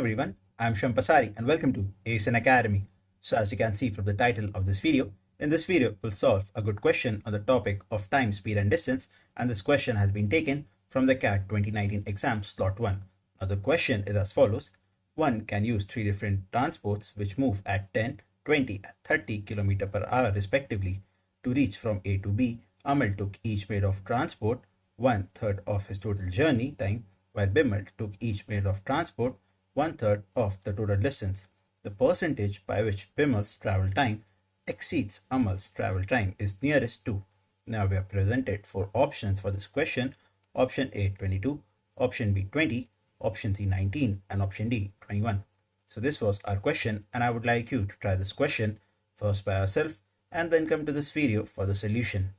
everyone, I'm Shivam Pasari and welcome to ASN Academy. So as you can see from the title of this video, in this video we'll solve a good question on the topic of time, speed and distance, and this question has been taken from the CAT 2019 exam slot 1. Now the question is as follows. One can use three different transports which move at 10, 20 and 30 km per hour respectively. To reach from A to B, Amal took each mode of transport 1/3 of his total journey time, while Bimal took each mode of transport 1/3 of the total distance. The percentage by which Bimal's travel time exceeds Amal's travel time is nearest to. Now we are presented four options for this question. Option A 22, option B 20, option C 19 and option D 21. So this was our question and I would like you to try this question first by yourself and then come to this video for the solution.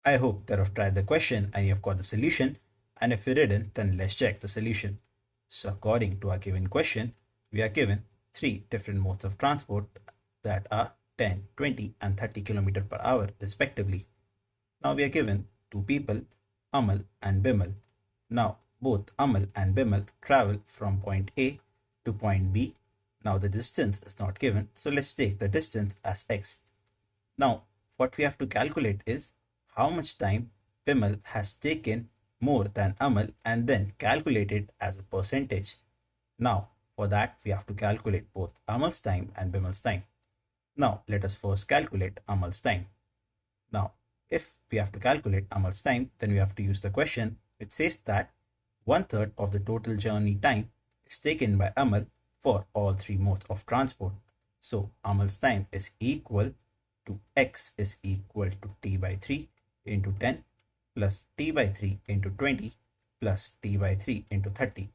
I hope that you've tried the question and you've got the solution, and if you didn't, then let's check the solution. So according to our given question, we are given three different modes of transport that are 10, 20 and 30 km per hour respectively. Now we are given two people, Amal and Bimal. Now both Amal and Bimal travel from point A to point B. Now the distance is not given, so let's take the distance as x. Now what we have to calculate is how much time Bimal has taken more than Amal and then calculate it as a percentage. Now for that we have to calculate both Amal's time and Bimal's time. Now let us first calculate Amal's time. Now if we have to calculate Amal's time, then we have to use the question which says that 1/3 of the total journey time is taken by Amal for all three modes of transport. So Amal's time is equal to x is equal to t by 3 into 10 plus t by 3 into 20 plus t by 3 into 30.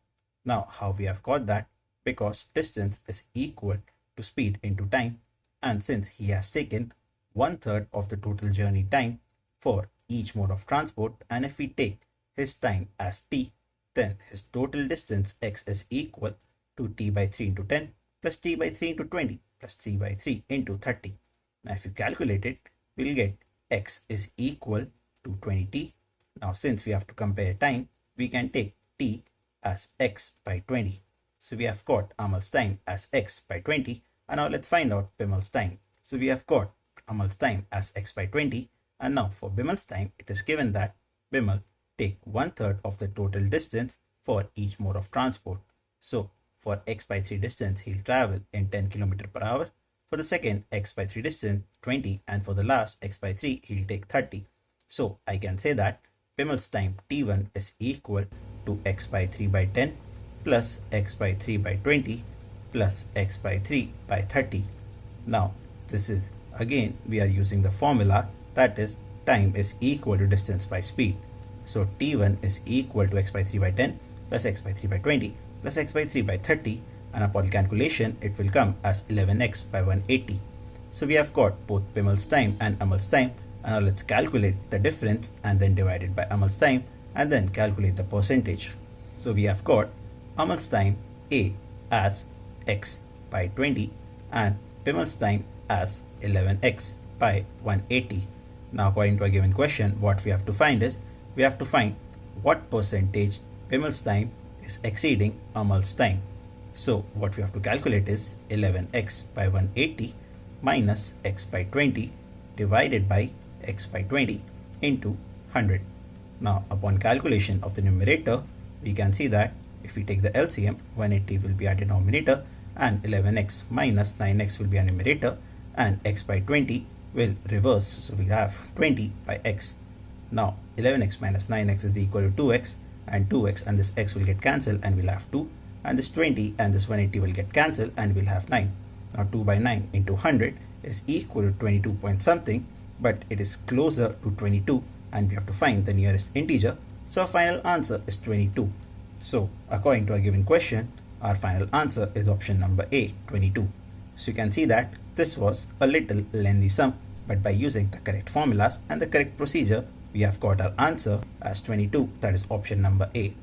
Now how we have got that? Because distance is equal to speed into time, and since he has taken 1/3 of the total journey time for each mode of transport, and if we take his time as t, then his total distance x is equal to t by 3 into 10 plus t by 3 into 20 plus t by 3 into 30. Now if you calculate it, we'll get x is equal to 20t. Now since we have to compare time, we can take t as x by 20. So we have got Amal's time as x by 20, and now let's find out Bimal's time. So we have got Amal's time as x by 20, and now for Bimal's time it is given that Bimal take 1/3 of the total distance for each mode of transport. So for x by 3 distance he'll travel in 10 km per hour. For the second x by 3 distance 20, and for the last x by 3 he'll take 30. So I can say that Bimal's time t1 is equal to x by 3 by 10 plus x by 3 by 20 plus x by 3 by 30. Now this is again we are using the formula, that is time is equal to distance by speed. So t1 is equal to x by 3 by 10 plus x by 3 by 20 plus x by 3 by 30, and upon calculation it will come as 11x by 180. So we have got both Bimal's time and Amal's time, and now let's calculate the difference and then divide it by Amal's time and then calculate the percentage. So we have got Amal's time A as x by 20 and Bimal's time as 11x by 180. Now according to our given question, what we have to find is, we have to find what percentage Bimal's time is exceeding Amal's time. So what we have to calculate is 11x by 180 minus x by 20 divided by x by 20 into 100. Now upon calculation of the numerator, we can see that if we take the LCM, 180 will be our denominator and 11x minus 9x will be our numerator, and x by 20 will reverse, so we have 20 by x. Now 11x minus 9x is equal to 2x, and 2x and this x will get cancelled and we'll have 2, and this 20 and this 180 will get cancelled and we'll have 9. Now 2 by 9 into 100 is equal to 22 point something, but it is closer to 22 and we have to find the nearest integer, so our final answer is 22. So according to our given question, our final answer is option number A, 22. So you can see that this was a little lengthy sum, but by using the correct formulas and the correct procedure, we have got our answer as 22, that is option number A.